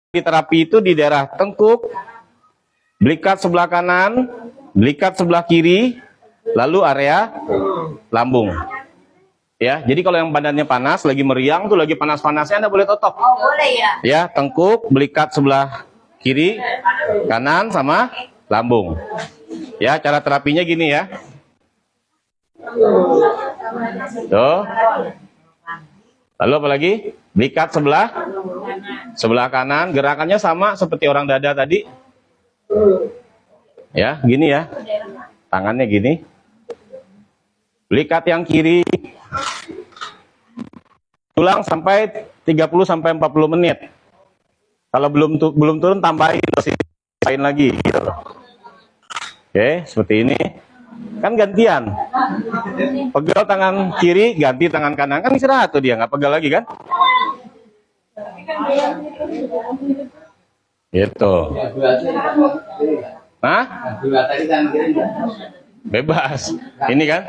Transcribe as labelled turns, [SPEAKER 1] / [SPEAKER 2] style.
[SPEAKER 1] di terapi itu di daerah tengkuk, belikat sebelah kanan, belikat sebelah kiri, lalu area lambung. Ya, jadi kalau yang badannya panas, lagi meriang tuh, lagi panas-panasnya, Anda boleh totok.
[SPEAKER 2] Oh, boleh ya.
[SPEAKER 1] Ya, tengkuk, belikat sebelah kiri, kanan, sama lambung. Ya, cara terapinya gini ya. Tuh. Lalu apa lagi? Belikat sebelah kanan, gerakannya sama seperti orang dada tadi. Ya, gini ya. Tangannya gini. Belikat yang kiri. Ulang sampai 30 sampai 40 menit. Kalau belum turun tambahin lagi gitu. Oke, seperti ini. Kan gantian. Pegal tangan kiri, ganti tangan kanan. Kan istirahat tuh dia, nggak pegal lagi kan? Gitu. Hah? Bebas. Ini kan?